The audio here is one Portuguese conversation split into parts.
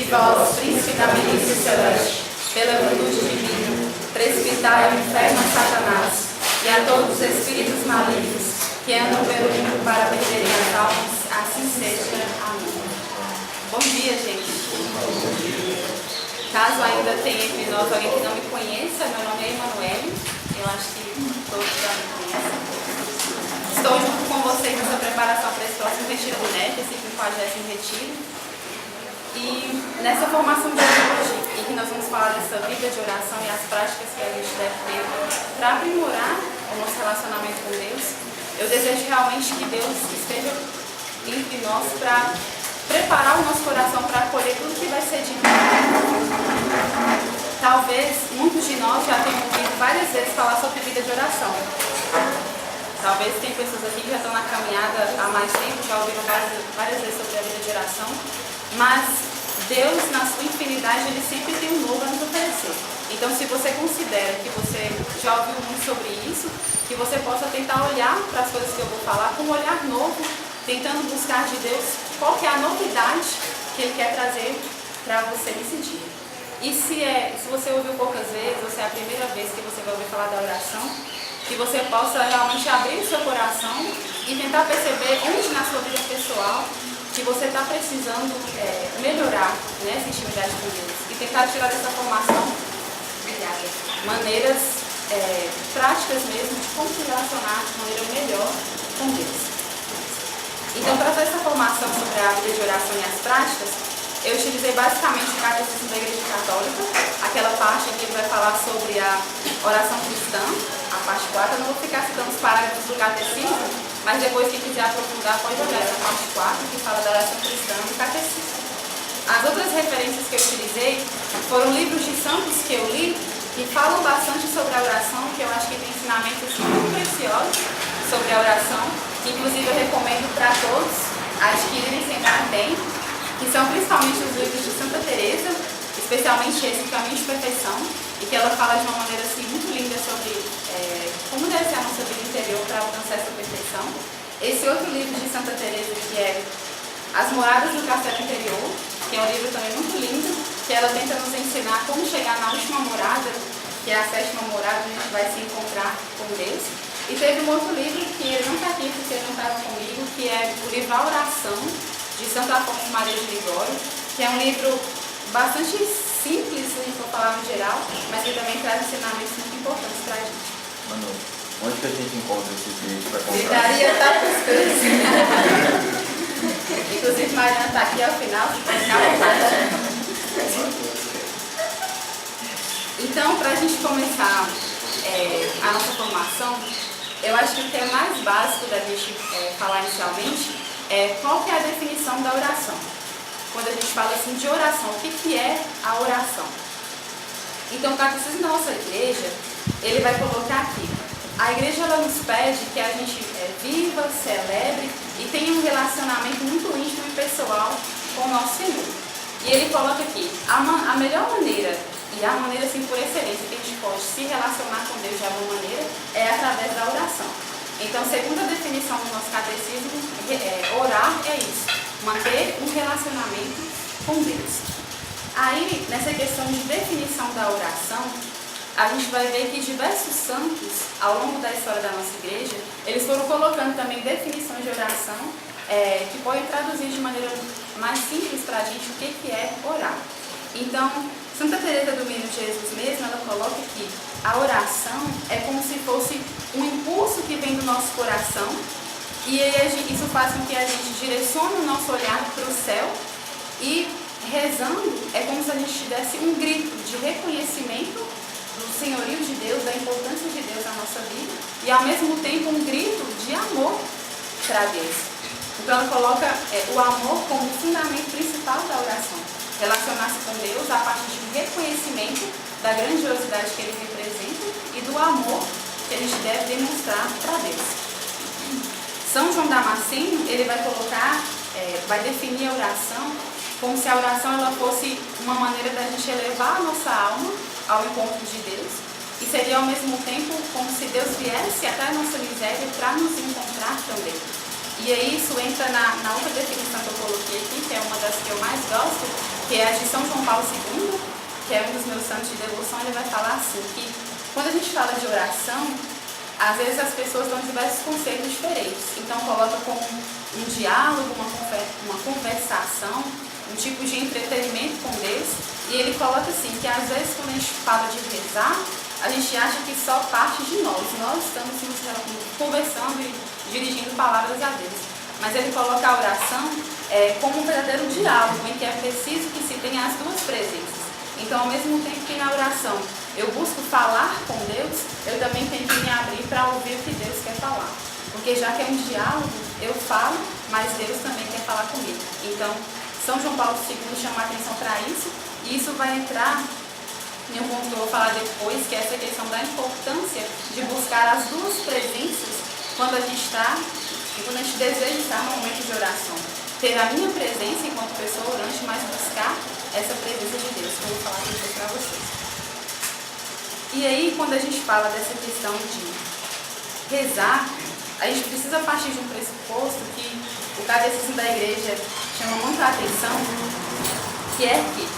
vós, príncipe da milícia celeste, pela virtude divina, precipitai o inferno a Satanás e a todos os espíritos malignos que andam pelo mundo para perderem as almas, assim seja. Amém. Bom dia, gente. Caso ainda tenha entre nós alguém que não me conheça, meu nome é Emanuele, eu acho que todos já me conhecem. Estou junto com vocês nessa preparação para esse próximo retiro do NET, esse 50º retiro. E nessa formação de hoje, em que nós vamos falar dessa vida de oração e as práticas que a gente deve ter para aprimorar o nosso relacionamento com Deus, eu desejo realmente que Deus esteja entre nós para preparar o nosso coração para acolher tudo que vai ser dito. Talvez muitos de nós já tenham ouvido várias vezes falar sobre vida de oração. Talvez tem pessoas aqui que já estão na caminhada há mais tempo, já ouviram várias vezes sobre a vida de oração, mas Deus, na sua infinidade, Ele sempre tem um novo a nos oferecer. Então, se você considera que você já ouviu muito sobre isso, que você possa tentar olhar para as coisas que eu vou falar com um olhar novo, tentando buscar de Deus qual que é a novidade que Ele quer trazer para você nesse dia. E se você ouviu poucas vezes, ou se é a primeira vez que você vai ouvir falar da oração, que você possa realmente abrir o seu coração e tentar perceber onde na sua vida pessoal que você está precisando melhorar nessa intimidade com Deus. E tentar tirar dessa formação maneiras práticas mesmo de como se relacionar de maneira melhor com Deus. Então, para fazer essa formação sobre a vida de oração e as práticas, eu utilizei basicamente o Catecismo da Igreja Católica, aquela parte que ele vai falar sobre a oração cristã, a parte 4. Eu não vou ficar citando os parágrafos do Catecismo, mas depois quem quiser aprofundar pode olhar essa parte 4, que fala da oração cristã do Catecismo. As outras referências que eu utilizei foram livros de santos que eu li, que falam bastante sobre a oração, que eu acho que tem ensinamentos muito preciosos sobre a oração, que inclusive eu recomendo para todos adquirirem também, que são principalmente os livros de Santa Teresa, especialmente esse Caminho de Perfeição, e que ela fala de uma maneira assim, muito linda sobre como deve ser a nossa vida interior para alcançar essa perfeição. Esse outro livro de Santa Teresa, que é As Moradas do Castelo Interior, que é um livro também muito lindo, que ela tenta nos ensinar como chegar na última morada, que é a 7ª morada, onde a gente vai se encontrar com Deus. E teve um outro livro, que ele não está aqui porque ele não estava comigo, que é o livro A Oração, de Santo Afonso Maria de Ligório, que é um livro bastante simples, se for falar no geral, mas que também traz ensinamentos muito importantes para a gente. Manu, onde que a gente encontra esses livros para comprar? Livraria Tapuscans. Inclusive, Mariana está aqui ao final, se pode ficar à vontade. Então, para a gente começar a nossa formação, eu acho que o que é mais básico da gente falar inicialmente é qual que é a definição da oração. Quando a gente fala assim de oração, o que é a oração? Então, o Catecismo da nossa igreja, ele vai colocar aqui. A igreja ela nos pede que a gente viva, celebre e tenha um relacionamento muito íntimo e pessoal com o nosso Senhor. E ele coloca aqui, a melhor maneira, e a maneira assim por excelência que a gente pode se relacionar com Deus de alguma maneira, é através da oração. Então, segundo a definição do nosso catecismo, orar é isso, manter um relacionamento com Deus. Aí, nessa questão de definição da oração, a gente vai ver que diversos santos, ao longo da história da nossa igreja, eles foram colocando também definições de oração que podem traduzir de maneira mais simples para a gente o que é orar. Então, Santa Teresa do Menino Jesus mesmo, ela coloca que a oração é como se fosse um impulso que vem do nosso coração e isso faz com que a gente direcione o nosso olhar para o céu e rezando é como se a gente desse um grito de reconhecimento do senhorio de Deus, da importância de Deus na nossa vida e ao mesmo tempo um grito de amor para Deus. Então ela coloca o amor como o fundamento principal da oração. Relacionar-se com Deus a partir de um reconhecimento da grandiosidade que Ele representa e do amor que a gente deve demonstrar para Deus. São João Damasceno, ele vai colocar, vai definir a oração como se a oração ela fosse uma maneira da gente elevar a nossa alma ao encontro de Deus e seria ao mesmo tempo como se Deus viesse até a nossa miséria para nos encontrar também. E aí isso entra na outra definição que eu coloquei aqui, que é uma das que eu mais gosto, que é a de São João Paulo II, que é um dos meus santos de devoção. Ele vai falar assim, que quando a gente fala de oração, às vezes as pessoas dão diversos conceitos diferentes. Então coloca como um diálogo, uma conversação, um tipo de entretenimento com Deus. E ele coloca assim, que às vezes quando a gente fala de rezar, a gente acha que só parte de nós. Nós estamos conversando e dirigindo palavras a Deus. Mas ele coloca a oração como um verdadeiro diálogo, em que é preciso que se tenha as duas presenças. Então, ao mesmo tempo que na oração eu busco falar com Deus, eu também tenho que me abrir para ouvir o que Deus quer falar. Porque já que é um diálogo, eu falo, mas Deus também quer falar comigo. Então, São João Paulo II chama a atenção para isso, e isso vai entrar em um ponto que eu vou falar depois, que é essa questão da importância de buscar as duas presenças quando a gente está e quando a gente deseja estar no momento de oração. Ter a minha presença enquanto pessoa orante, mas buscar essa presença de Deus, que eu vou falar depois para vocês. E aí, quando a gente fala dessa questão de rezar, a gente precisa partir de um pressuposto que o catecismo da igreja chama muita atenção, que é que,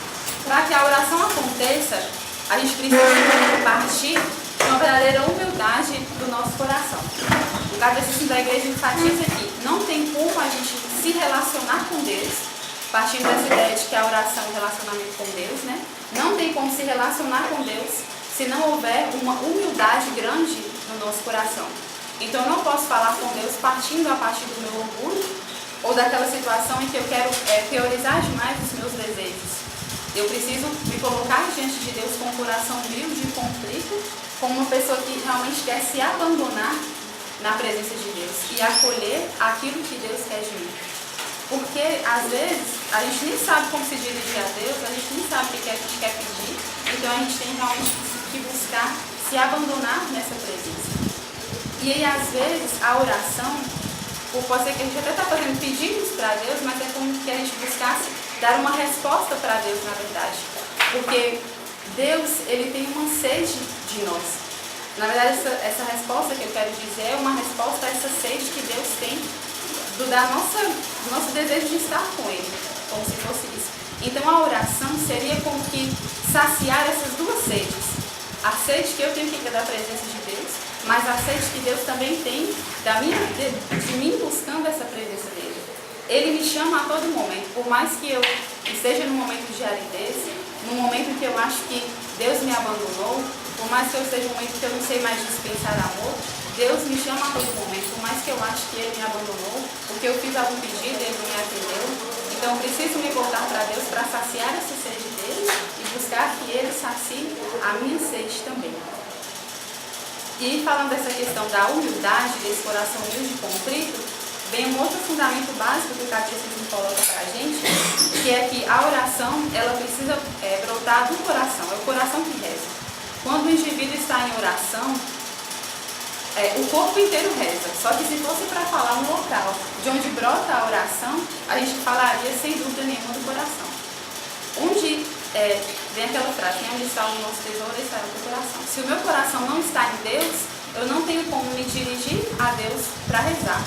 para que a oração aconteça, a gente precisa partir de uma verdadeira humildade do nosso coração. O catecismo da igreja enfatiza que não tem como a gente se relacionar com Deus, partindo dessa ideia de que a oração é um relacionamento com Deus, né? Não tem como se relacionar com Deus se não houver uma humildade grande no nosso coração. Então eu não posso falar com Deus partindo a partir do meu orgulho ou daquela situação em que eu quero priorizar demais os meus desejos. Eu preciso me colocar diante de Deus com um coração humilde e contrito, como uma pessoa que realmente quer se abandonar na presença de Deus e acolher aquilo que Deus quer de mim. Porque, às vezes, a gente nem sabe como se dirigir a Deus, a gente nem sabe o que a gente quer pedir, então a gente tem realmente que buscar se abandonar nessa presença. E aí, às vezes, a oração, pode ser que a gente até está fazendo pedidos para Deus, mas é como que a gente buscasse dar uma resposta para Deus, na verdade. Porque Deus, ele tem uma sede de nós. Na verdade, essa resposta que eu quero dizer é uma resposta a essa sede que Deus tem do nosso desejo de estar com Ele, como se fosse isso. Então a oração seria como que saciar essas duas sedes. A sede que eu tenho que ter da presença de Deus, mas a sede que Deus também tem de mim buscando essa presença dEle. Ele me chama a todo momento, por mais que eu esteja num momento de aridez, num momento que eu acho que Deus me abandonou, por mais que eu esteja num momento que eu não sei mais dispensar amor, Deus me chama a todo momento, por mais que eu ache que Ele me abandonou, porque eu fiz algum pedido e Ele não me atendeu. Então eu preciso me voltar para Deus para saciar essa sede dEle e buscar que Ele sacie a minha sede também. E falando dessa questão da humildade, desse coração humilde e contrito, vem um outro fundamento básico que o catecismo coloca para a gente, que é que a oração, ela precisa brotar do coração, é o coração que reza. Quando o indivíduo está em oração, o corpo inteiro reza, só que se fosse para falar um local de onde brota a oração, a gente falaria sem dúvida nenhuma do coração. Onde vem aquela frase, né? Onde está o nosso tesouro, está o teu coração. Se o meu coração não está em Deus, eu não tenho como me dirigir a Deus para rezar.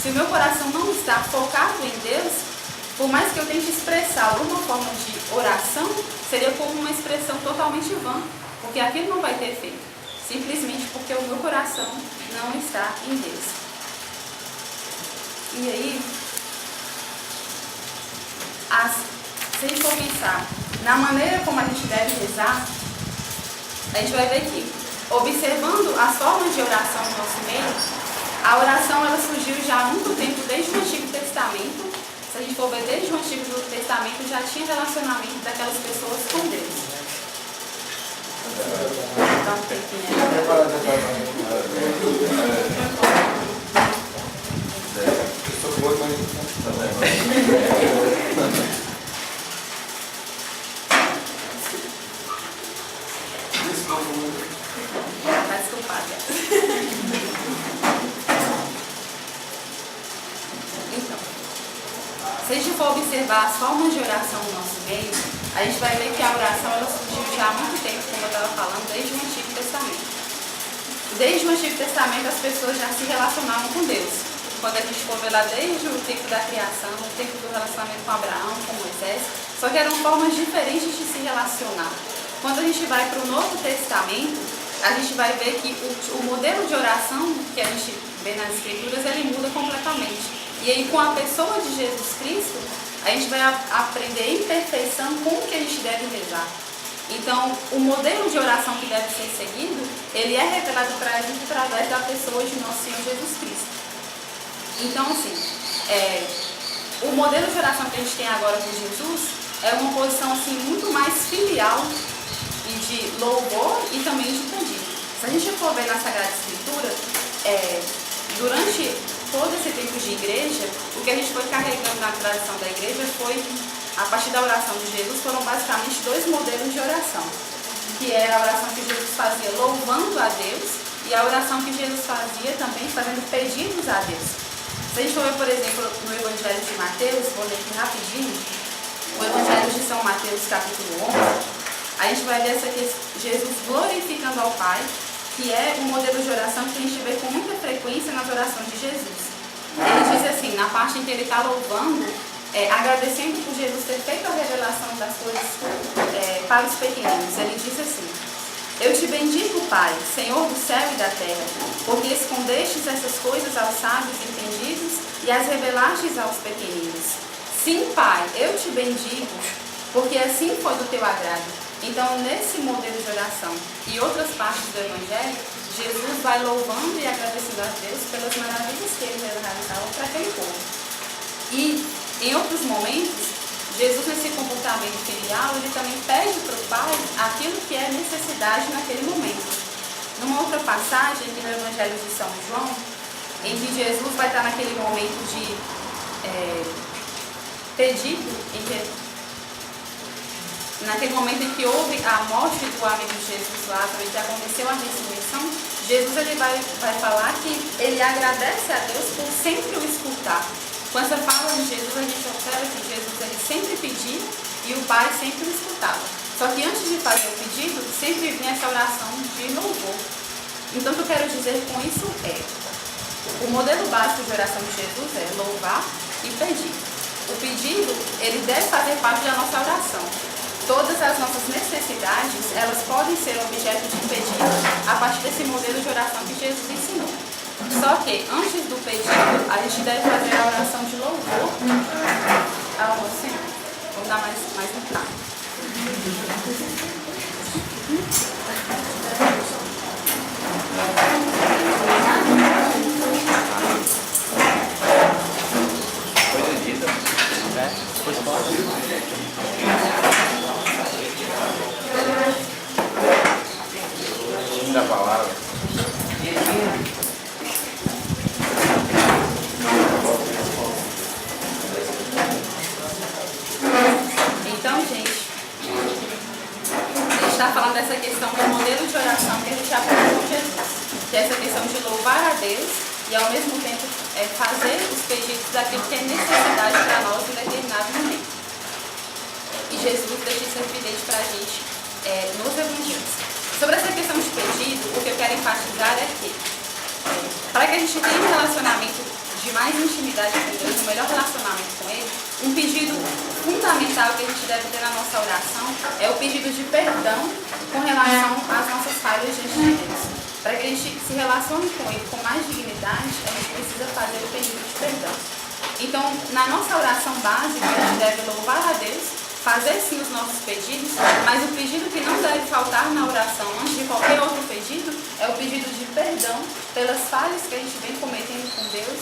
Se o meu coração não está focado em Deus, por mais que eu tente expressar alguma forma de oração, seria como uma expressão totalmente vã, porque aquilo não vai ter efeito, simplesmente porque o meu coração não está em Deus. E aí, se a gente for pensar na maneira como a gente deve rezar, a gente vai ver que, observando as formas de oração no nosso meio, a oração ela surgiu já há muito tempo, desde o Antigo Testamento. Se a gente for ver desde o Antigo Testamento, já tinha relacionamento daquelas pessoas com Deus. Dá um tempinho Tá desculpada. Então, se a gente for observar as formas de oração no nosso meio, a gente vai ver que a oração ela surgiu já há muito tempo, como eu estava falando, desde o Antigo Testamento. Desde o Antigo Testamento as pessoas já se relacionavam com Deus. quando a gente for ver lá desde o tempo da criação, o tempo do relacionamento com Abraão, com Moisés, só que eram formas diferentes de se relacionar. Quando a gente vai para o Novo Testamento, a gente vai ver que o modelo de oração que a gente vê nas Escrituras, ele muda completamente. E aí, com a pessoa de Jesus Cristo, a gente vai aprender em perfeição como que a gente deve rezar. Então, o modelo de oração que deve ser seguido, ele é revelado para a gente através da pessoa de nosso Senhor Jesus Cristo. Então, assim, o modelo de oração que a gente tem agora com Jesus é uma posição assim, muito mais filial e de louvor e também de pedido. Se a gente for ver na Sagrada Escritura, durante todo esse tempo de igreja, o que a gente foi carregando na tradição da igreja foi, a partir da oração de Jesus, foram basicamente dois modelos de oração, que era a oração que Jesus fazia louvando a Deus e a oração que Jesus fazia também fazendo pedidos a Deus. Se a gente for ver, por exemplo, no Evangelho de Mateus, vou ler aqui rapidinho, o Evangelho de São Mateus, capítulo 11, a gente vai ver essa aqui, Jesus glorificando ao Pai, que é um modelo de oração que a gente vê com muita frequência nas orações de Jesus. Ele diz assim, na parte em que ele está louvando, agradecendo por Jesus ter feito a revelação das coisas para os pequeninos. Ele diz assim: eu te bendigo, Pai, Senhor do céu e da terra, porque escondestes essas coisas aos sábios e entendidos e as revelastes aos pequeninos. Sim, Pai, eu te bendigo, porque assim foi do teu agrado. Então, nesse modelo de oração e outras partes do Evangelho, Jesus vai louvando e agradecendo a Deus pelas maravilhas que ele realizava para aquele povo. E, em outros momentos, Jesus, nesse comportamento filial, ele também pede para o Pai aquilo que é necessidade naquele momento. Numa outra passagem, aqui no Evangelho de São João, em que Jesus vai estar naquele momento de pedido, naquele momento em que houve a morte do amigo de Jesus Lázaro e que aconteceu a ressurreição, Jesus ele vai falar que ele agradece a Deus por sempre o escutar. Com essa fala de Jesus, a gente observa que Jesus ele sempre pedia e o Pai sempre o escutava. Só que antes de fazer o pedido, sempre vinha essa oração de louvor. Então, o que eu quero dizer com isso o modelo básico de oração de Jesus é louvar e pedir. O pedido, ele deve fazer parte da nossa oração. Todas as nossas necessidades, elas podem ser objeto de pedido a partir desse modelo de oração que Jesus ensinou. Só que, antes do pedido, a gente deve fazer a oração de louvor ao Senhor. Vamos dar mais um prato. Coisa dita. Depois pode. Da palavra. Então, gente, a gente está falando dessa questão do modelo de oração que a gente aprendeu com Jesus, que é essa questão de louvar a Deus e ao mesmo tempo fazer os pedidos daquilo que é necessidade para nós em determinado momento. E Jesus deixa isso evidente para a gente nos evangelhos. Sobre essa questão de pedido, o que eu quero enfatizar é que, para que a gente tenha um relacionamento de mais intimidade com Deus, um melhor relacionamento com Ele, um pedido fundamental que a gente deve ter na nossa oração é o pedido de perdão com relação às nossas falhas diante de Deus. Para que a gente se relacione com Ele com mais dignidade, a gente precisa fazer o pedido de perdão. Então, na nossa oração básica, a gente deve louvar a Deus, fazer sim os nossos pedidos, mas o pedido que não deve faltar na oração antes de qualquer outro pedido é o pedido de perdão pelas falhas que a gente vem cometendo com Deus,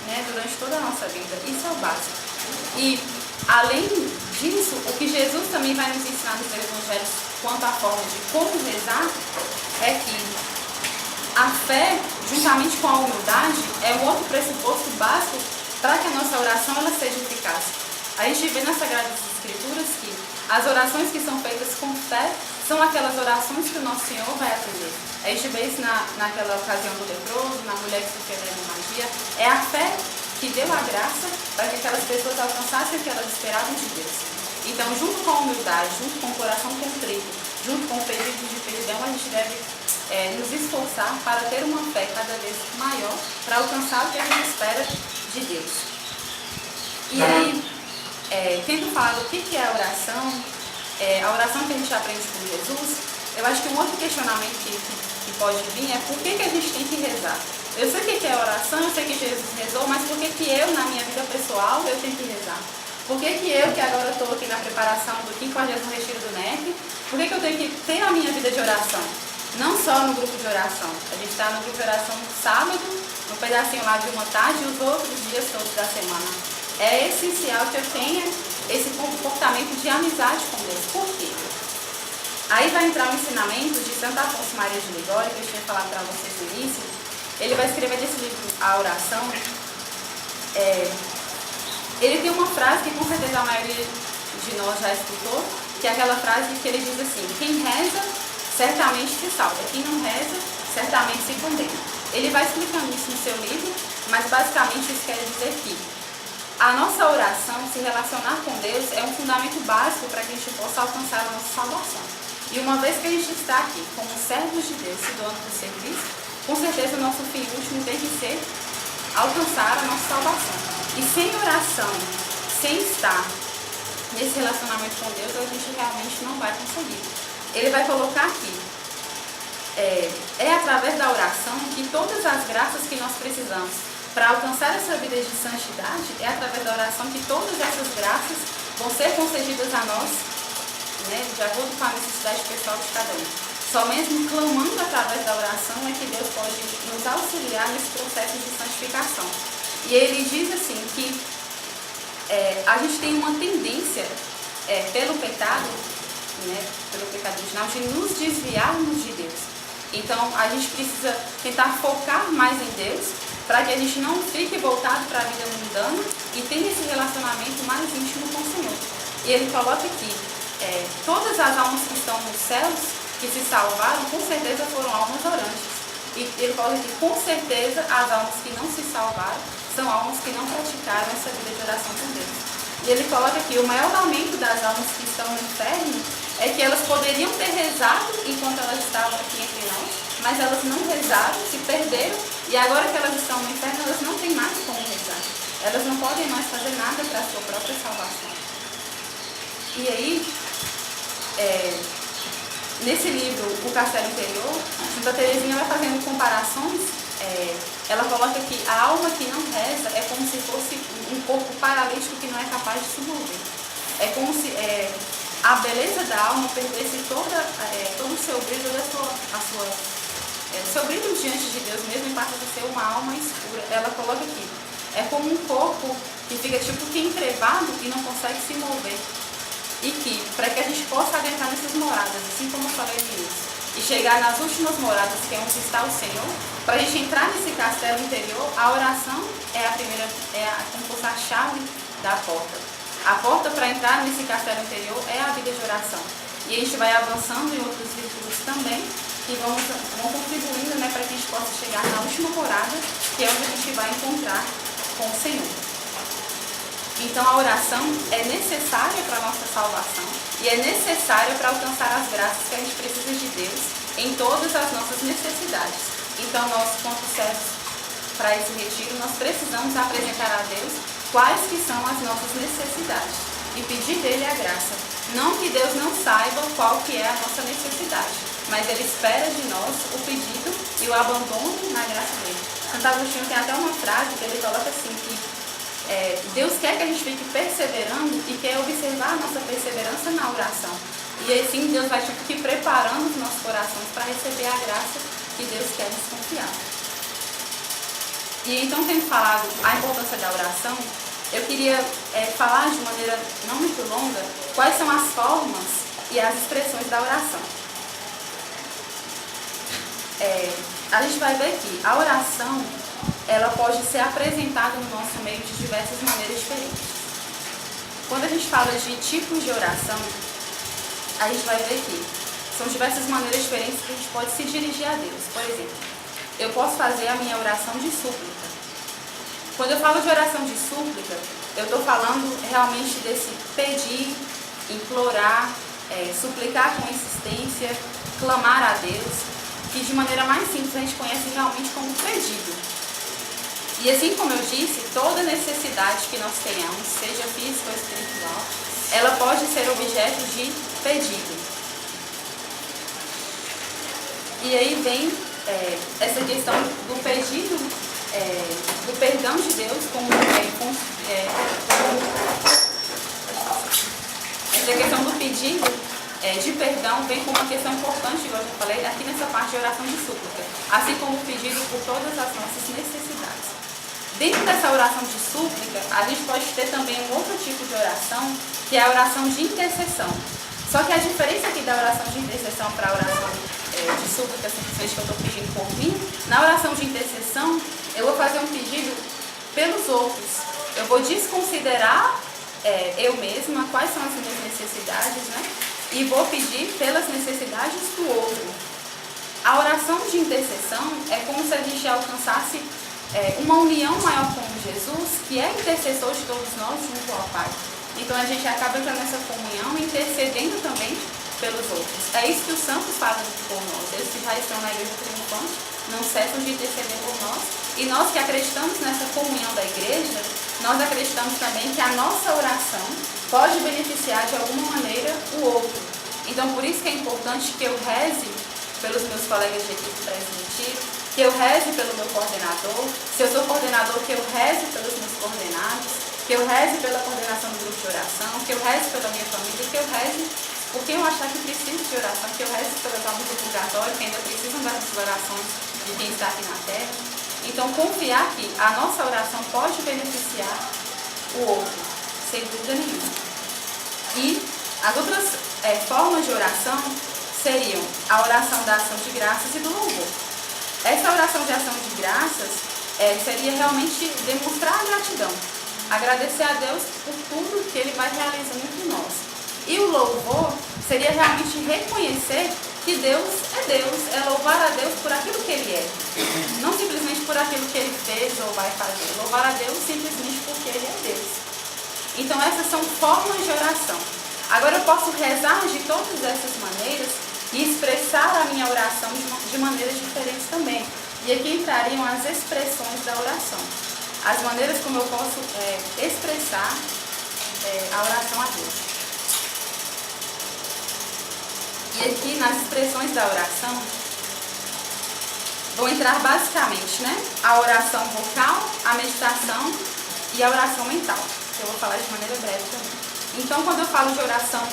né, durante toda a nossa vida. Isso é o básico. E, além disso, o que Jesus também vai nos ensinar nos evangelhos quanto à forma de como rezar é que a fé, juntamente com a humildade, é um outro pressuposto básico para que a nossa oração ela seja eficaz. A gente vê nas Sagradas Escrituras que as orações que são feitas com fé são aquelas orações que o nosso Senhor vai atender. A gente vê isso naquela ocasião do leproso, na mulher que sofreu da hemorragia. É a fé que deu a graça para que aquelas pessoas alcançassem o que elas esperavam de Deus. Então, junto com a humildade, junto com o coração contrito, junto com o pedido de perdão, a gente deve nos esforçar para ter uma fé cada vez maior para alcançar o que a gente espera de Deus. E aí, tendo falado o que é a oração que a gente aprende com Jesus, eu acho que um outro questionamento que pode vir é por que a gente tem que rezar? Eu sei o que é oração, eu sei que Jesus rezou, mas por que eu, na minha vida pessoal, eu tenho que rezar? Por que eu, que agora estou aqui na preparação do 50º Retiro do NEC, por que eu tenho que ter a minha vida de oração? Não só no grupo de oração. A gente está no grupo de oração no sábado, no pedacinho lá de uma tarde e os outros dias todos da semana. É essencial que eu tenha esse comportamento de amizade com Deus. Por quê? Aí vai entrar o ensinamento de Santo Afonso Maria de Ligório, que eu tinha falado para vocês no início. Ele vai escrever nesse livro A Oração. Ele tem uma frase que com certeza a maioria de nós já escutou, que é aquela frase que ele diz assim: quem reza certamente se salva, quem não reza certamente se condena. Ele vai explicando isso no seu livro, mas basicamente isso quer dizer que a nossa oração, se relacionar com Deus, é um fundamento básico para que a gente possa alcançar a nossa salvação. E uma vez que a gente está aqui como servos de Deus, se doando para o serviço, com certeza o nosso fim último tem que ser alcançar a nossa salvação. E sem oração, sem estar nesse relacionamento com Deus, a gente realmente não vai conseguir. Ele vai colocar aqui, é através da oração que todas as graças que nós precisamos para alcançar essa vida de santidade, é através da oração que todas essas graças vão ser concedidas a nós, de acordo com a necessidade pessoal de cada um. Só mesmo clamando através da oração é que Deus pode nos auxiliar nesse processo de santificação. E ele diz assim que a gente tem uma tendência, pelo pecado original, de nos desviarmos de Deus. Então a gente precisa tentar focar mais em Deus, para que a gente não fique voltado para a vida mundana e tenha esse relacionamento mais íntimo com o Senhor. E ele coloca aqui, todas as almas que estão nos céus, que se salvaram, com certeza foram almas orantes. E ele coloca aqui, com certeza, as almas que não se salvaram são almas que não praticaram essa vida de oração com Deus. E ele coloca aqui, o maior lamento das almas que estão no inferno é que elas poderiam ter rezado enquanto elas estavam aqui entre nós, mas elas não rezaram, se perderam, e agora que elas estão no inferno, elas não têm mais como rezar. Elas não podem mais fazer nada para a sua própria salvação. E aí, nesse livro, O Castelo Interior, Santa Teresinha vai fazendo comparações. Ela coloca que a alma que não reza é como se fosse um corpo paralítico que não é capaz de se mover. É como se a beleza da alma perdesse todo o seu brilho, seu brilho diante de Deus mesmo, e passa a ser uma alma escura. Ela coloca aqui, é como um corpo que fica tipo que entrevado e não consegue se mover. E que, para que a gente possa adentrar nessas moradas, assim como eu falei no início, e chegar nas últimas moradas, que é onde está o Senhor, para a gente entrar nesse castelo interior, a oração como fosse a chave da porta. A porta para entrar nesse castelo interior é a vida de oração. E a gente vai avançando em outros virtudes também, que vão contribuindo, para que a gente possa chegar na última morada, que é onde a gente vai encontrar com o Senhor. Então a oração é necessária para a nossa salvação e é necessária para alcançar as graças que a gente precisa de Deus em todas as nossas necessidades. Então nós, quanto servos para esse retiro, nós precisamos apresentar a Deus quais que são as nossas necessidades e pedir dele a graça. Não que Deus não saiba qual que é a nossa necessidade, mas ele espera de nós o pedido e o abandono na graça dele. Santo Agostinho tem até uma frase que ele coloca assim, que Deus quer que a gente fique perseverando e quer observar a nossa perseverança na oração. E assim Deus vai preparando os nossos corações para receber a graça que Deus quer nos confiar. E então, tendo falado a importância da oração, eu queria falar de maneira não muito longa quais são as formas e as expressões da oração. A gente vai ver que a oração ela pode ser apresentada no nosso meio de diversas maneiras diferentes. Quando a gente fala de tipos de oração, a gente vai ver que são diversas maneiras diferentes que a gente pode se dirigir a Deus. Por exemplo, eu posso fazer a minha oração de súplica. Quando eu falo de oração de súplica, eu estou falando realmente desse pedir, implorar, suplicar com insistência, clamar a Deus, que de maneira mais simples a gente conhece realmente como pedido. E assim como eu disse, toda necessidade que nós tenhamos, seja física ou espiritual, ela pode ser objeto de pedido. E aí vem essa questão do pedido, do perdão de Deus, essa questão do pedido de perdão vem como uma questão importante, igual eu já falei, aqui nessa parte de oração de súplica, assim como o pedido por todas as nossas necessidades. Dentro dessa oração de súplica, a gente pode ter também um outro tipo de oração, que é a oração de intercessão. Só que a diferença aqui da oração de intercessão para a oração de súplica, simplesmente que eu estou pedindo por mim, na oração de intercessão, eu vou fazer um pedido pelos outros. Eu vou desconsiderar eu mesma, quais são as minhas necessidades, né? E vou pedir pelas necessidades do outro. A oração de intercessão é como se a gente alcançasse uma união maior com Jesus, que é intercessor de todos nós junto ao Pai. Então a gente acaba entrando nessa comunhão, intercedendo também pelos outros. É isso que os santos fazem por nós. Eles que já estão na igreja triunfante não cessam de interceder por nós. E nós que acreditamos nessa comunhão da igreja, nós acreditamos também que a nossa oração pode beneficiar de alguma maneira o outro. Então por isso que é importante que eu reze pelos meus colegas de equipe presbítero, que eu reze pelo meu coordenador, se eu sou coordenador, que eu reze pelos meus coordenados, que eu reze pela coordenação do grupo de oração, que eu reze pela minha família, que eu reze por quem eu achar que precisa de oração, que eu reze pelas almas do purgatório, que ainda precisam das orações de quem está aqui na terra. Então, confiar que a nossa oração pode beneficiar o outro, sem dúvida nenhuma. E as outras formas de oração seriam a oração da ação de graças e do louvor. Essa oração de ação de graças seria realmente demonstrar a gratidão, agradecer a Deus por tudo que Ele vai realizando entre nós. E o louvor seria realmente reconhecer que Deus, é louvar a Deus por aquilo que Ele é, não simplesmente por aquilo que Ele fez ou vai fazer, louvar a Deus simplesmente porque Ele é Deus. Então essas são formas de oração. Agora eu posso rezar de todas essas maneiras e expressar a minha oração de maneiras diferentes também. E aqui entrariam as expressões da oração, as maneiras como eu posso expressar a oração a Deus. E aqui nas expressões da oração vão entrar basicamente, né, a oração vocal, a meditação e a oração mental, que eu vou falar de maneira breve também. Então, quando eu falo de oração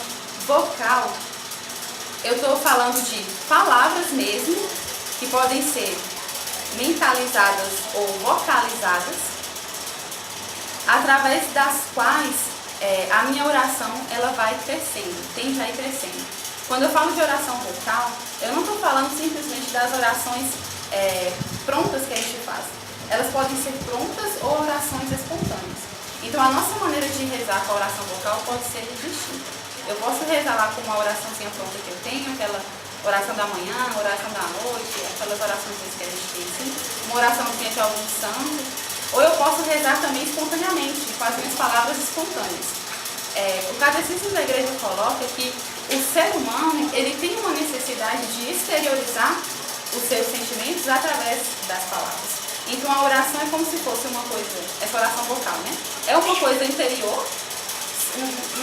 vocal, eu estou falando de palavras mesmo, que podem ser mentalizadas ou vocalizadas, através das quais a minha oração ela vai crescendo, tende a ir crescendo. Quando eu falo de oração vocal, eu não estou falando simplesmente das orações prontas que a gente faz. Elas podem ser prontas ou orações espontâneas. Então a nossa maneira de rezar com a oração vocal pode ser distinta. Eu posso rezar lá com uma oraçãozinha pronta que eu tenho, aquela oração da manhã, oração da noite, aquelas orações que a gente tem assim, uma oraçãozinha de algum santo, ou eu posso rezar também espontaneamente, com as minhas palavras espontâneas. O Catecismo da Igreja coloca que o ser humano ele tem uma necessidade de exteriorizar os seus sentimentos através das palavras. Então a oração é como se fosse uma coisa, essa oração vocal, né? É uma coisa interior,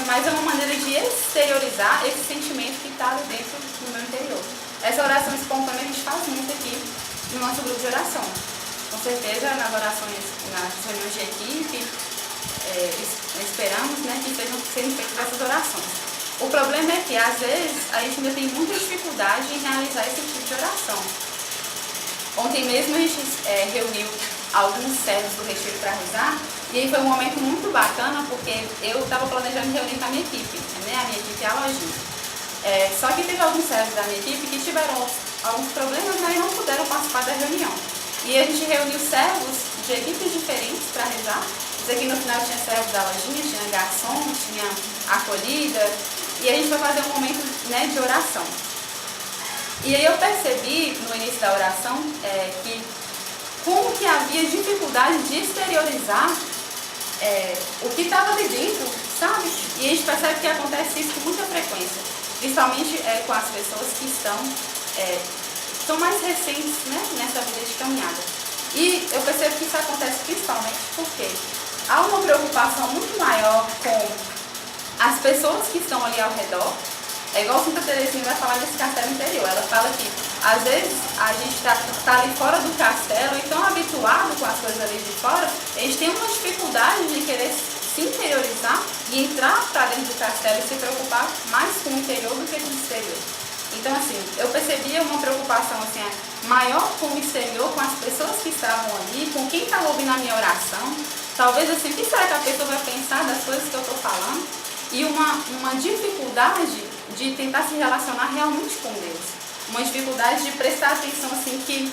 mas é uma maneira de exteriorizar esse sentimento que está dentro do meu interior. Essa oração espontânea a gente faz muito aqui no nosso grupo de oração. Com certeza nas orações, nas reuniões de equipe, esperamos, né, que sejam feitas essas orações. O problema é que às vezes a gente ainda tem muita dificuldade em realizar esse tipo de oração. Ontem mesmo a gente reuniu alguns servos do retiro para rezar, e aí foi um momento muito bacana, porque eu estava planejando reunir com a minha equipe, né? A minha equipe é a lojinha. Só que teve alguns servos da minha equipe que tiveram alguns problemas, né, e não puderam participar da reunião. E a gente reuniu servos de equipes diferentes para rezar. Aqui no final tinha servos da lojinha, tinha garçom, tinha acolhida, e a gente foi fazer um momento, né, de oração. E aí eu percebi no início da oração que como que havia dificuldade de exteriorizar o que estava ali dentro, sabe? E a gente percebe que acontece isso com muita frequência, principalmente com as pessoas que estão mais recentes, né, nessa vida de caminhada. E eu percebo que isso acontece principalmente porque há uma preocupação muito maior com as pessoas que estão ali ao redor. É igual Santa Teresinha vai falar desse castelo interior. Ela fala que, às vezes, a gente tá ali fora do castelo e tão habituado com as coisas ali de fora, a gente tem uma dificuldade de querer se interiorizar e entrar para dentro do castelo e se preocupar mais com o interior do que com o exterior. Então, assim, eu percebia uma preocupação assim, maior com o exterior, com as pessoas que estavam ali, com quem estava ouvindo a minha oração. Talvez assim, o que será que a pessoa vai pensar das coisas que eu estou falando? E uma dificuldade de tentar se relacionar realmente com Deus. Uma dificuldade de prestar atenção assim que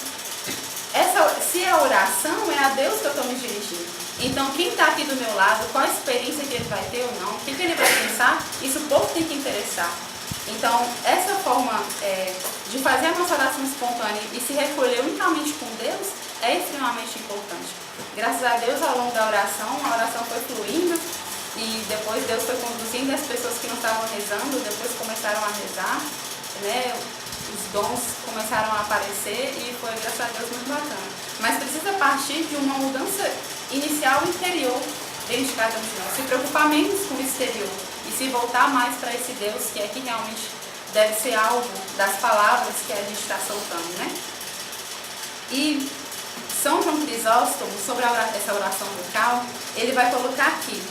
se a oração é a Deus que eu estou me dirigindo. Então, quem está aqui do meu lado, qual a experiência que ele vai ter ou não, o que ele vai pensar, isso pouco tem que interessar. Então, essa forma de fazer a nossa oração espontânea e se recolher unicamente com Deus é extremamente importante. Graças a Deus, ao longo da oração, a oração foi fluindo e depois Deus foi conduzindo as pessoas que não estavam rezando, depois começaram a rezar, né? Os dons começaram a aparecer e foi, graças a Deus, muito bacana. Mas precisa partir de uma mudança inicial interior dentro de cada um de nós. Se preocupar menos com o exterior e se voltar mais para esse Deus que é que realmente deve ser alvo das palavras que a gente está soltando, né? E São João Crisóstomo, sobre essa oração vocal, ele vai colocar aqui,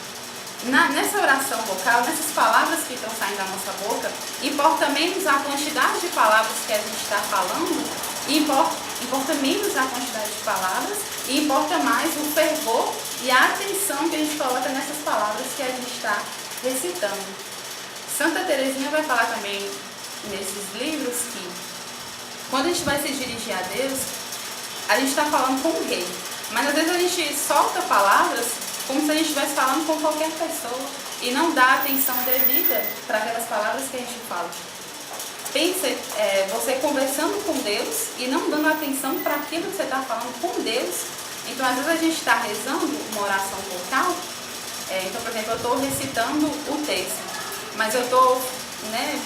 nessa oração vocal, nessas palavras que estão saindo da nossa boca, importa menos a quantidade de palavras que a gente está falando, importa menos a quantidade de palavras e importa mais o fervor e a atenção que a gente coloca nessas palavras que a gente está recitando. Santa Teresinha vai falar também nesses livros que quando a gente vai se dirigir a Deus, a gente está falando com o rei, mas às vezes a gente solta palavras como se a gente estivesse falando com qualquer pessoa e não dá atenção devida para aquelas palavras que a gente fala. Pensa você conversando com Deus e não dando atenção para aquilo que você está falando com Deus. Então, às vezes a gente está rezando uma oração vocal, então, por exemplo, eu estou recitando o texto, mas eu estou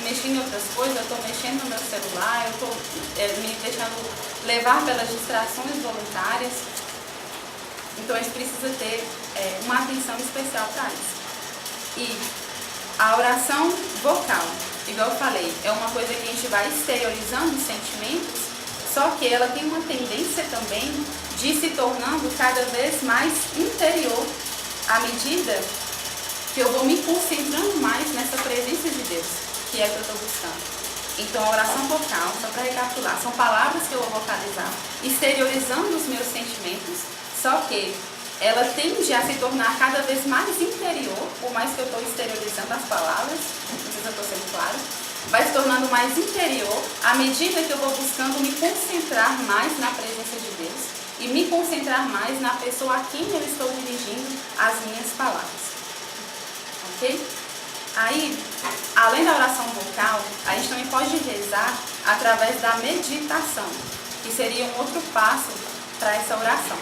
mexendo em outras coisas, eu estou mexendo no meu celular, eu estou me deixando levar pelas distrações voluntárias. Então a gente precisa ter uma atenção especial para isso. E a oração vocal, igual eu falei, é uma coisa que a gente vai exteriorizando os sentimentos, só que ela tem uma tendência também de se tornando cada vez mais interior, à medida que eu vou me concentrando mais nessa presença de Deus, que é o que eu estou buscando. Então a oração vocal, só para recapitular, são palavras que eu vou vocalizar, exteriorizando os meus sentimentos, só que ela tende a se tornar cada vez mais interior, por mais que eu estou exteriorizando as palavras, não sei se eu estou sendo claro, vai se tornando mais interior à medida que eu vou buscando me concentrar mais na presença de Deus e me concentrar mais na pessoa a quem eu estou dirigindo as minhas palavras. Ok? Aí, além da oração vocal, a gente também pode rezar através da meditação, que seria um outro passo para essa oração.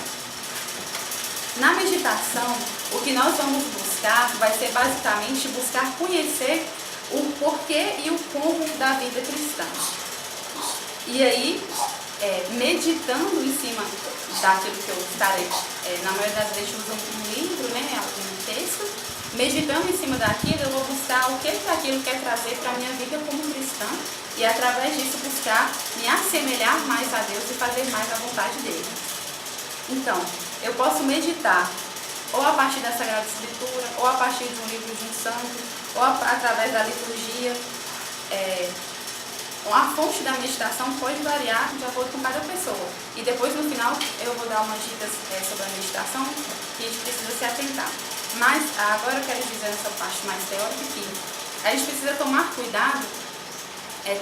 Na meditação, o que nós vamos buscar vai ser basicamente buscar conhecer o porquê e o como da vida cristã. E aí, meditando em cima daquilo que eu estarei, na maioria das vezes uso um livro, algum texto, meditando em cima daquilo, eu vou buscar o que aquilo quer trazer para a minha vida como cristã e através disso buscar me assemelhar mais a Deus e fazer mais a vontade dele. Então, eu posso meditar ou a partir da Sagrada Escritura, ou a partir de um livro de um santo, ou através da liturgia. A fonte da meditação pode variar de acordo com cada pessoa. E depois, no final, eu vou dar umas dicas sobre a meditação que a gente precisa se atentar. Mas agora eu quero dizer nessa parte mais teórica que a gente precisa tomar cuidado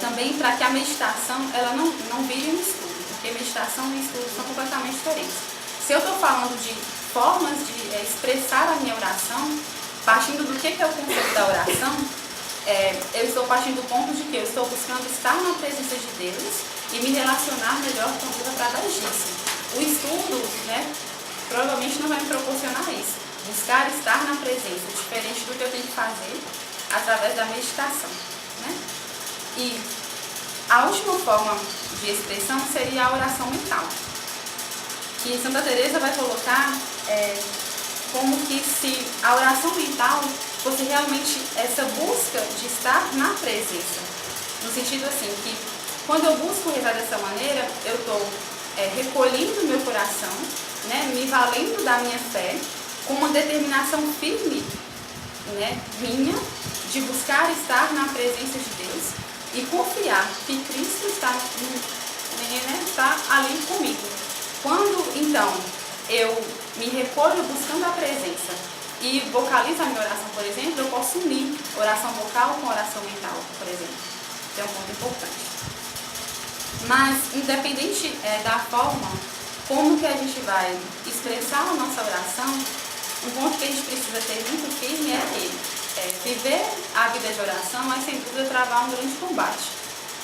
também para que a meditação ela não vire um estudo, porque meditação e estudo são completamente diferentes. Se eu estou falando de formas de expressar a minha oração, partindo do que é o conceito da oração, eu estou partindo do ponto de que eu estou buscando estar na presença de Deus e me relacionar melhor com Deus através disso. O estudo, provavelmente não vai me proporcionar isso. Buscar estar na presença, diferente do que eu tenho que fazer através da meditação. E a última forma de expressão seria a oração mental. que Santa Teresa vai colocar como que se a oração mental fosse realmente essa busca de estar na presença. No sentido assim, que quando eu busco rezar dessa maneira, eu estou recolhendo meu coração, né, me valendo da minha fé, com uma determinação firme, né, minha, de buscar estar na presença de Deus e confiar que Cristo está ali comigo. Quando, então, eu me recolho buscando a presença e vocalizo a minha oração, por exemplo, eu posso unir oração vocal com oração mental, por exemplo. Que é um ponto importante. Mas, independente da forma como que a gente vai expressar a nossa oração, um ponto que a gente precisa ter muito firme é que viver a vida de oração é, sem dúvida, travar um grande combate.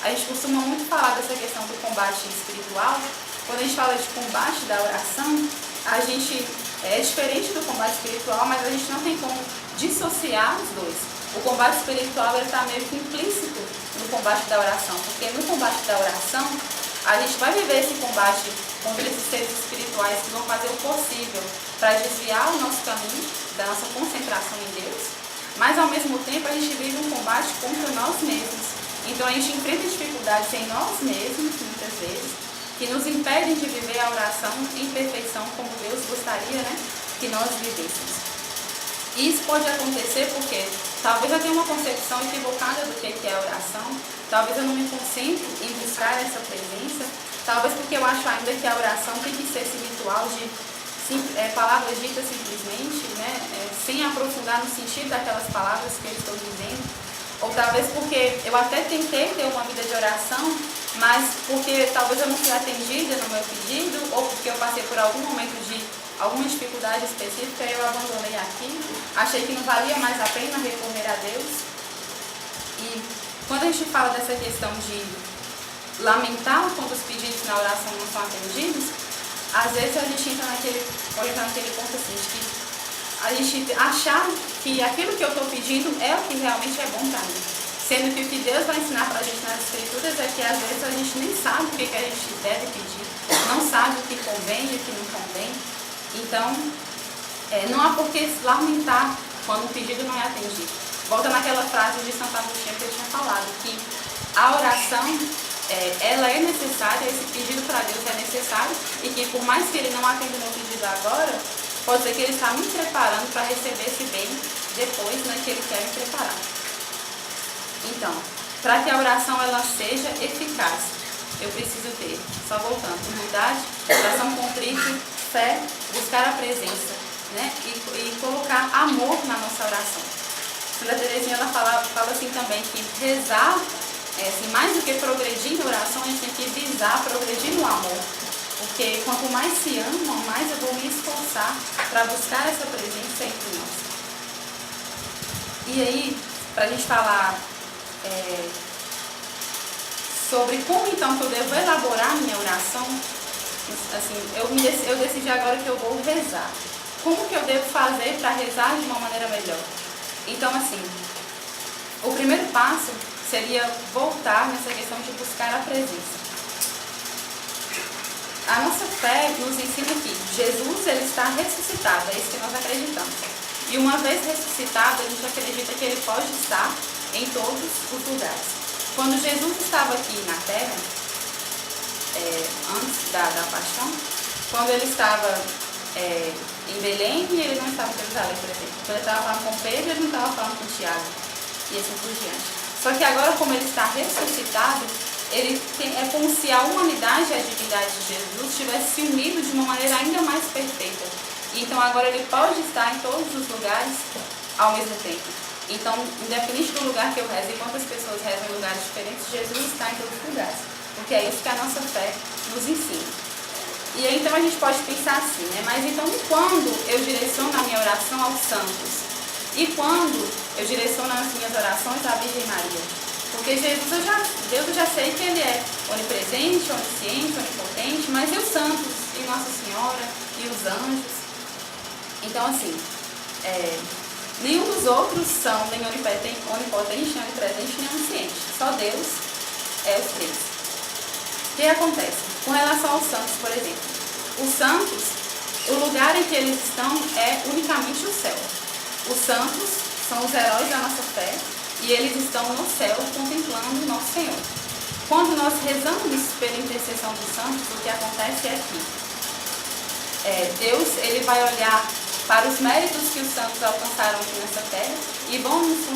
A gente costuma muito falar dessa questão do combate espiritual. Quando a gente fala de combate da oração, a gente é diferente do combate espiritual, mas a gente não tem como dissociar os dois. O combate espiritual está meio que implícito no combate da oração, porque no combate da oração, a gente vai viver esse combate contra esses seres espirituais que vão fazer o possível para desviar o nosso caminho, da nossa concentração em Deus, mas ao mesmo tempo a gente vive um combate contra nós mesmos. Então a gente enfrenta dificuldades em nós mesmos, muitas vezes, que nos impedem de viver a oração em perfeição como Deus gostaria, né, que nós vivêssemos. E isso pode acontecer porque talvez eu tenha uma concepção equivocada do que é a oração, talvez eu não me concentro em buscar essa presença, talvez porque eu acho ainda que a oração tem que ser esse ritual de palavras ditas simplesmente, né, sem aprofundar no sentido daquelas palavras que eu estou dizendo, ou talvez porque eu até tentei ter uma vida de oração, mas porque talvez eu não fui atendida no meu pedido, ou porque eu passei por algum momento de alguma dificuldade específica e eu abandonei aqui, achei que não valia mais a pena recorrer a Deus. E quando a gente fala dessa questão de lamentar quando os pedidos na oração não são atendidos, às vezes a gente pode entrar naquele ponto assim, de que a gente achar que aquilo que eu estou pedindo é o que realmente é bom para mim. Sendo que o que Deus vai ensinar para a gente nas Escrituras é que às vezes a gente nem sabe o que a gente deve pedir, não sabe o que convém e o que não convém. Então, não há por que lamentar quando o pedido não é atendido. Volta naquela frase de Santo Agostinho que eu tinha falado, que a oração, ela é necessária, esse pedido para Deus é necessário, e que por mais que ele não atenda o meu pedido agora, pode ser que ele está me preparando para receber esse bem depois, né, que ele quer me preparar. Então, para que a oração ela seja eficaz, eu preciso ter, só voltando, humildade, oração contrita, fé, buscar a presença, né, e colocar amor na nossa oração. Santa Teresinha ela fala assim também que rezar, assim, mais do que progredir na oração, a gente tem que visar progredir no amor. Porque quanto mais se ama, mais eu vou me esforçar para buscar essa presença entre nós. E aí, para a gente falar sobre como então que eu devo elaborar a minha oração, assim, eu decidi agora que eu vou rezar. Como que eu devo fazer para rezar de uma maneira melhor? Então, assim, o primeiro passo seria voltar nessa questão de buscar a presença. A nossa fé nos ensina que Jesus ele está ressuscitado, é isso que nós acreditamos. E uma vez ressuscitado, a gente acredita que ele pode estar em todos os lugares. Quando Jesus estava aqui na terra, antes da paixão, quando ele estava em Belém e ele não estava em Jerusalém, por exemplo. Quando ele estava falando com Pedro, ele não estava falando com Tiago, e assim por diante. Só que agora, como ele está ressuscitado, é como se a humanidade e a divindade de Jesus tivessem se unido de uma maneira ainda mais perfeita. Então agora ele pode estar em todos os lugares ao mesmo tempo. Então, independente do lugar que eu rezo e quantas pessoas rezam em lugares diferentes, Jesus está em todos os lugares. Porque é isso que a nossa fé nos ensina. E aí, então a gente pode pensar assim, né? Mas então quando eu direciono a minha oração aos santos? E quando eu direciono as minhas orações à Virgem Maria? Porque Deus eu já sei que ele é onipresente, onisciente, onipotente, mas e os santos, e Nossa Senhora, e os anjos? Então, assim, nenhum dos outros são nem onipotente, nem onipresente, nem onisciente. Só Deus é os três. O que acontece? Com relação aos santos, por exemplo, Os santos, o lugar em que eles estão é unicamente o céu. Os santos são os heróis da nossa fé e eles estão no céu contemplando o nosso Senhor. Quando nós rezamos pela intercessão dos santos, o que acontece é que Deus ele vai olhar para os méritos que os santos alcançaram aqui nessa terra e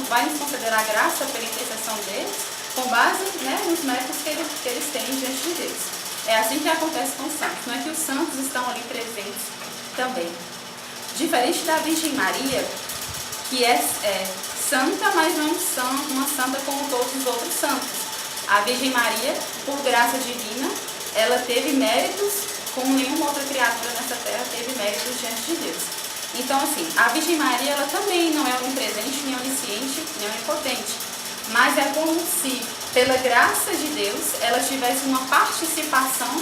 vai nos conceder a graça pela intercessão deles com base, né, nos méritos que eles têm diante de Deus. É assim que acontece com os santos. Não é que os santos estão ali presentes também. Diferente da Virgem Maria, que é santa, mas não uma santa como todos os outros santos. A Virgem Maria, por graça divina, ela teve méritos como nenhuma outra criatura nessa terra teve méritos diante de Deus. Então, assim, a Virgem Maria, ela também não é onipresente, nem onisciente, nem onipotente. Mas é como se, pela graça de Deus, ela tivesse uma participação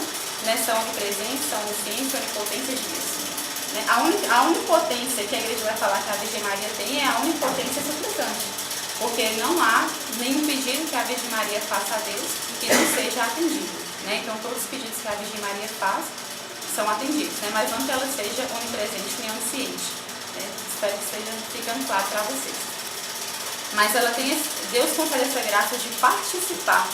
nessa onipresença, onisciência, onipotência de Deus. Né? A onipotência que a igreja vai falar que a Virgem Maria tem é a onipotência suplicante. Porque não há nenhum pedido que a Virgem Maria faça a Deus que não seja atendido. Né? Então, todos os pedidos que a Virgem Maria faz são atendidos, né? Mas não que ela seja onipresente nem onisciente. Né? Espero que esteja ficando claro para vocês. Mas ela tem, Deus concede essa graça de participar,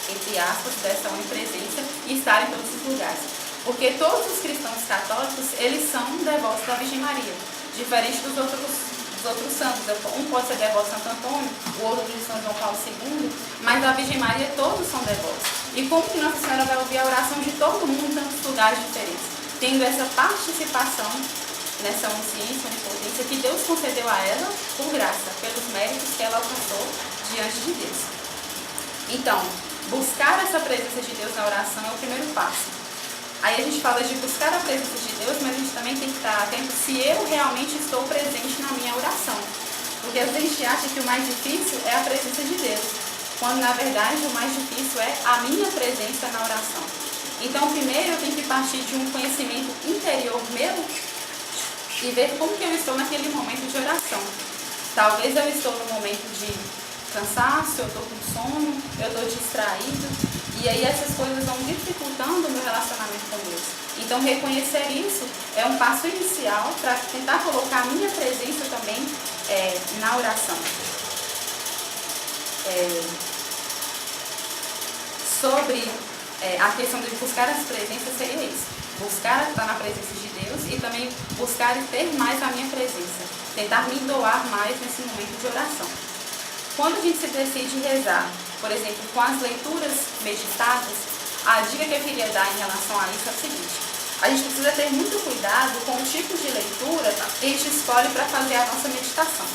entre aspas, dessa onipresença e estar em todos os lugares. Porque todos os cristãos católicos, eles são devotos da Virgem Maria, diferente dos outros santos. Um pode ser devoto de Santo Antônio, o outro de São João Paulo II, mas da Virgem Maria todos são devotos. E como que Nossa Senhora vai ouvir a oração de todo mundo em tantos lugares diferentes? Tendo essa participação nessa onisciência, onipotência que Deus concedeu a ela por graça, pelos méritos que ela alcançou diante de Deus. Então, buscar essa presença de Deus na oração é o primeiro passo. Aí a gente fala de buscar a presença de Deus, mas a gente também tem que estar atento se eu realmente estou presente na minha oração. Porque às vezes a gente acha que o mais difícil é a presença de Deus, quando na verdade o mais difícil é a minha presença na oração. Então primeiro eu tenho que partir de um conhecimento interior meu e ver como que eu estou naquele momento de oração. Talvez eu estou no momento de cansaço, eu estou com sono, eu estou distraído. E aí essas coisas vão dificultando o meu relacionamento com Deus. Então reconhecer isso é um passo inicial para tentar colocar a minha presença também na oração. Sobre a questão de buscar as presenças seria isso. Buscar estar na presença de Deus e também buscar ter mais a minha presença. Tentar me doar mais nesse momento de oração. Quando a gente se decide rezar, por exemplo, com as leituras meditadas, a dica que eu queria dar em relação a isso é o seguinte: a gente precisa ter muito cuidado com o tipo de leitura que a gente escolhe para fazer a nossa meditação.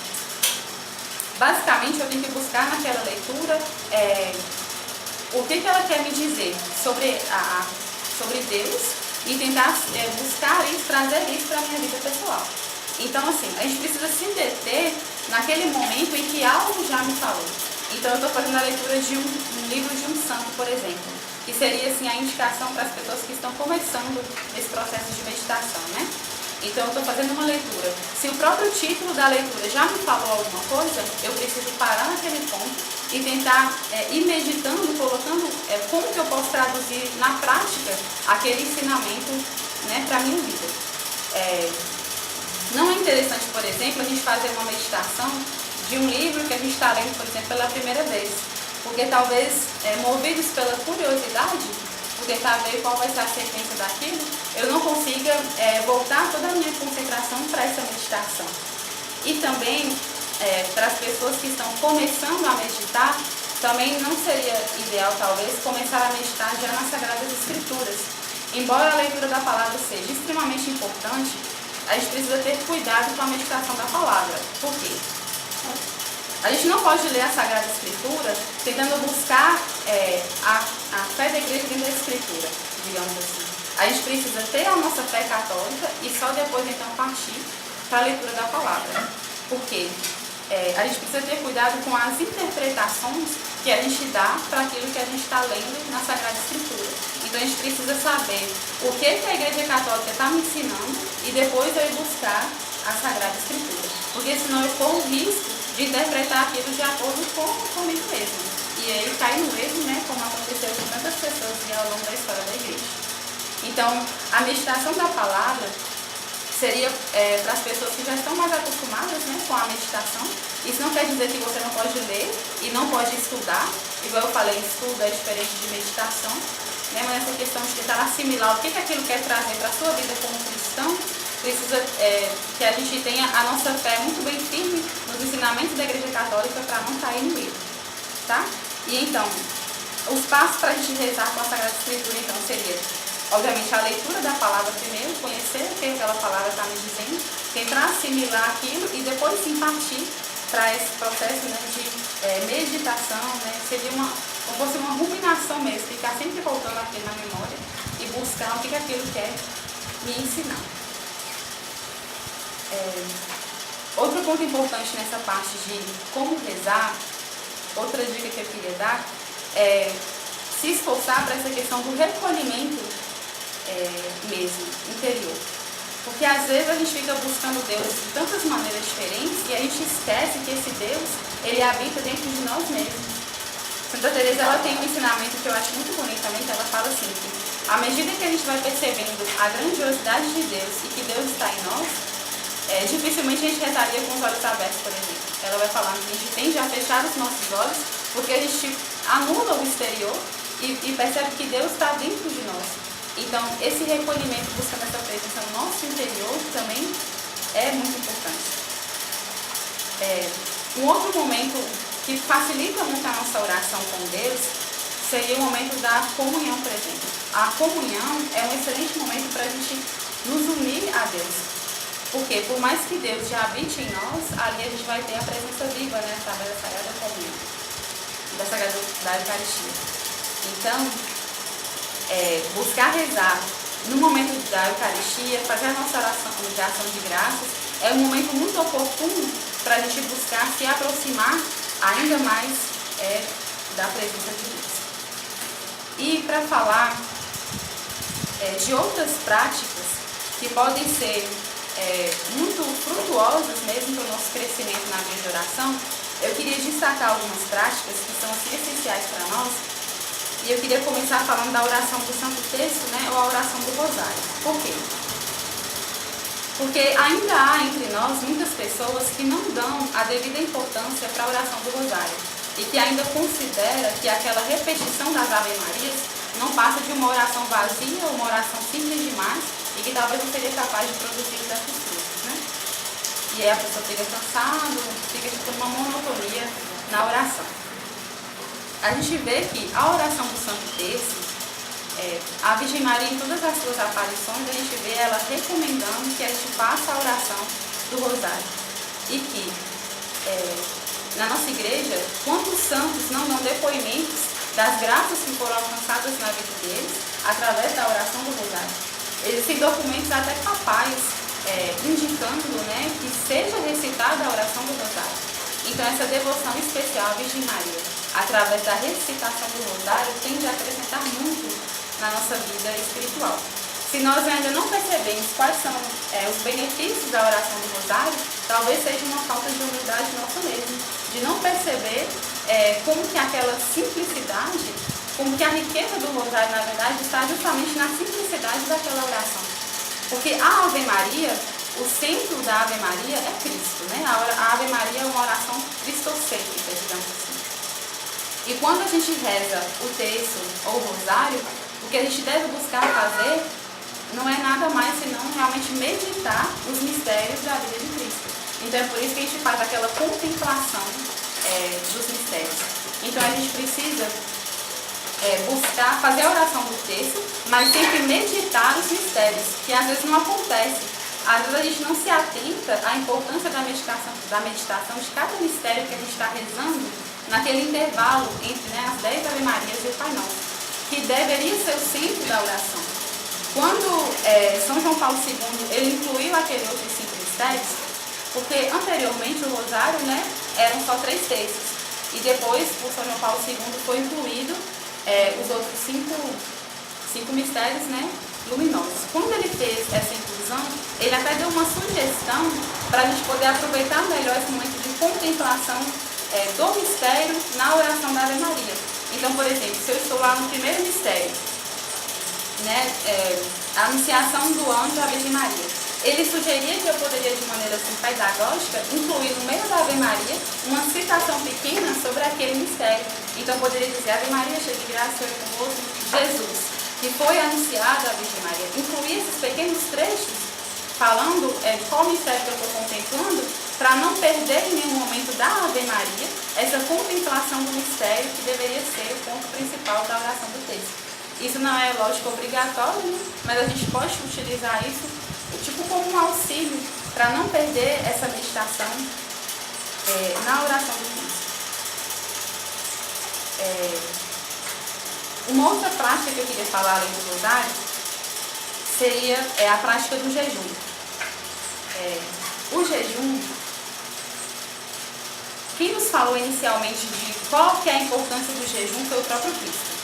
Basicamente, eu tenho que buscar naquela leitura o que ela quer me dizer sobre Deus e tentar buscar isso, trazer isso para a minha vida pessoal. Então, assim, a gente precisa se deter naquele momento em que algo já me falou. Então, eu estou fazendo a leitura de um livro de um santo, por exemplo, que seria assim, a indicação para as pessoas que estão começando esse processo de meditação, né? Então, eu estou fazendo uma leitura. Se o próprio título da leitura já me falou alguma coisa, eu preciso parar naquele ponto e tentar ir meditando, colocando como que eu posso traduzir na prática aquele ensinamento, né, para a minha vida. Não é interessante, por exemplo, a gente fazer uma meditação de um livro que a gente está lendo, por exemplo, pela primeira vez. Porque talvez, movidos pela curiosidade, por tentar ver qual vai ser a sequência daquilo, eu não consiga voltar toda a minha concentração para essa meditação. E também, para as pessoas que estão começando a meditar, também não seria ideal, talvez, começar a meditar já nas Sagradas Escrituras. Embora a leitura da palavra seja extremamente importante, a gente precisa ter cuidado com a meditação da palavra. Por quê? A gente não pode ler a Sagrada Escritura tentando buscar a fé da igreja dentro da Escritura, digamos assim. A gente precisa ter a nossa fé católica e só depois então partir para a leitura da palavra. Por quê? A gente precisa ter cuidado com as interpretações que a gente dá para aquilo que a gente está lendo na Sagrada Escritura. Então a gente precisa saber o que a Igreja Católica está me ensinando e depois eu ir buscar a Sagrada Escritura. Porque senão eu corro o risco de interpretar aquilo de acordo comigo mesmo. E aí cair no erro, né, como aconteceu com tantas pessoas ao longo da história da Igreja. Então, a meditação da palavra seria para as pessoas que já estão mais acostumadas, né, com a meditação. Isso não quer dizer que você não pode ler e não pode estudar. Igual eu falei, estudo é diferente de meditação, né, mas essa questão de tentar assimilar o que aquilo quer trazer para a sua vida como cristão, precisa que a gente tenha a nossa fé muito bem firme nos ensinamentos da Igreja Católica para não cair no erro, tá? E então, os passos para a gente rezar com a Sagrada Escritura, então, seria, obviamente, a leitura da palavra primeiro, conhecer o que aquela palavra está me dizendo, tentar assimilar aquilo e depois sim partir para esse processo, né, de meditação, né, seria como fosse uma ruminação mesmo, ficar sempre voltando aquilo na memória e buscar o que aquilo quer me ensinar. Outro ponto importante nessa parte de como rezar, outra dica que eu queria dar é se esforçar para essa questão do recolhimento mesmo, interior. Porque às vezes a gente fica buscando Deus de tantas maneiras diferentes e a gente esquece que esse Deus, ele habita dentro de nós mesmos. Santa Teresa, ela tem um ensinamento que eu acho muito bonito também, que ela fala assim, que à medida que a gente vai percebendo a grandiosidade de Deus e que Deus está em nós, dificilmente a gente rezaria com os olhos abertos, por exemplo. Ela vai falando que a gente tende a fechar os nossos olhos porque a gente anula o exterior e percebe que Deus está dentro de nós. Então, esse recolhimento, buscando essa presença no nosso interior também é muito importante. Um outro momento que facilita muito a nossa oração com Deus seria o momento da comunhão, por exemplo. A comunhão é um excelente momento para a gente nos unir a Deus. Porque, por mais que Deus já habite em nós, ali a gente vai ter a presença viva, né, através da Sagrada Comunhão, da Eucaristia. Então, buscar rezar no momento da Eucaristia, fazer a nossa oração de ação de graças, é um momento muito oportuno para a gente buscar se aproximar ainda mais da presença de Deus. E para falar de outras práticas que podem ser muito frutuosas mesmo para o nosso crescimento na vida de oração, eu queria destacar algumas práticas que são assim, essenciais para nós. E eu queria começar falando da oração do Santo Terço, né, ou a oração do Rosário. Por quê? Porque ainda há entre nós muitas pessoas que não dão a devida importância para a oração do Rosário e que ainda considera que aquela repetição das Ave Marias não passa de uma oração vazia, uma oração simples demais e que talvez não seria capaz de produzir certos frutos, né? E aí a pessoa fica cansada, fica tipo uma monotonia na oração. A gente vê que a oração do Santo Terço, a Virgem Maria em todas as suas aparições, a gente vê ela recomendando que a gente faça a oração do Rosário. E que na nossa igreja, quantos santos não dão depoimentos das graças que foram alcançadas na vida deles através da oração do Rosário. Existem documentos até papais indicando, né, que seja recitada a oração do Rosário. Então essa devoção especial à Virgem Maria, através da recitação do Rosário, tende a acrescentar muito na nossa vida espiritual. Se nós ainda não percebemos quais são os benefícios da oração do Rosário, talvez seja uma falta de humildade nossa mesmo, de não perceber como que aquela simplicidade, como que a riqueza do Rosário, na verdade, está justamente na simplicidade daquela oração. Porque a Ave Maria, o centro da Ave Maria é Cristo, né? A Ave Maria é uma oração cristocêntrica, digamos assim. E quando a gente reza o terço ou o rosário, o que a gente deve buscar fazer não é nada mais senão realmente meditar os mistérios da vida de Cristo. Então é por isso que a gente faz aquela contemplação dos mistérios. Então a gente precisa buscar, fazer a oração do terço, mas sempre meditar os mistérios, que às vezes não acontece. Às vezes a gente não se atenta à importância da meditação de cada mistério que a gente está rezando naquele intervalo entre as 10 Ave Marias e o Pai Nosso, que deveria ser o centro da oração. Quando São João Paulo II ele incluiu aqueles outros 5 mistérios, porque anteriormente o rosário, né, eram só 3 terços, e depois, por São João Paulo II, foi incluído os outros 5 mistérios, né, luminosos. Quando ele fez essa inclusão, ele até deu uma sugestão para a gente poder aproveitar melhor esse momento de contemplação do mistério na oração da Ave Maria. Então, por exemplo, se eu estou lá no primeiro mistério, né, a anunciação do anjo à Virgem Maria. Ele sugeria que eu poderia, de maneira assim, pedagógica, incluir no meio da Ave Maria uma citação pequena sobre aquele mistério. Então, eu poderia dizer: Ave Maria, cheia de graça, o Senhor é convosco, Jesus, que foi anunciado à Virgem Maria. Incluir esses pequenos trechos, falando qual mistério que eu estou contemplando, para não perder em nenhum momento da Ave Maria essa contemplação do mistério que deveria ser o ponto principal da oração do texto. Isso não é, lógico, obrigatório, né? Mas a gente pode utilizar isso tipo como um auxílio para não perder essa meditação na oração do Cristo. Uma outra prática que eu queria falar além do rosário seria a prática do jejum. O jejum, quem nos falou inicialmente de qual que é a importância do jejum foi o próprio Cristo.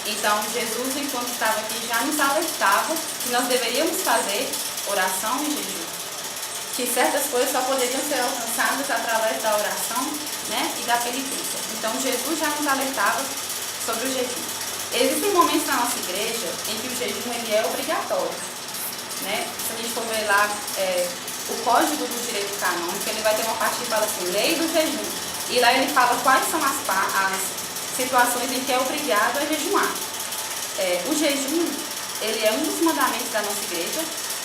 Então, Jesus, enquanto estava aqui, já nos alertava que nós deveríamos fazer oração e jejum. Que certas coisas só poderiam ser alcançadas através da oração, né, e da penitência. Então, Jesus já nos alertava sobre o jejum. Existem momentos na nossa igreja em que o jejum ele é obrigatório. Né? Se a gente for ver lá o Código do Direito Canônico, ele vai ter uma parte que fala assim, Lei do Jejum. E lá ele fala quais são as situações em que é obrigado a jejuar. O jejum, ele é um dos mandamentos da nossa igreja,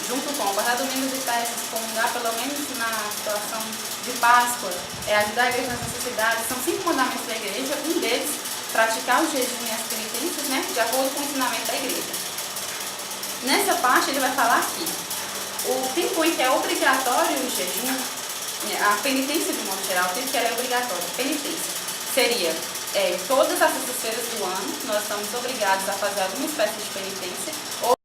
junto com guardar domingos e festas, comungar pelo menos na situação de Páscoa, ajudar a igreja nas necessidades. São 5 mandamentos da igreja, um deles, praticar o jejum e as penitências, né, de acordo com o ensinamento da igreja. Nessa parte ele vai falar que o tempo em que é obrigatório o jejum, a penitência de modo geral, o tempo que ela é obrigatória, penitência, seria todas as sextas-feiras do ano, nós estamos obrigados a fazer alguma espécie de penitência, ou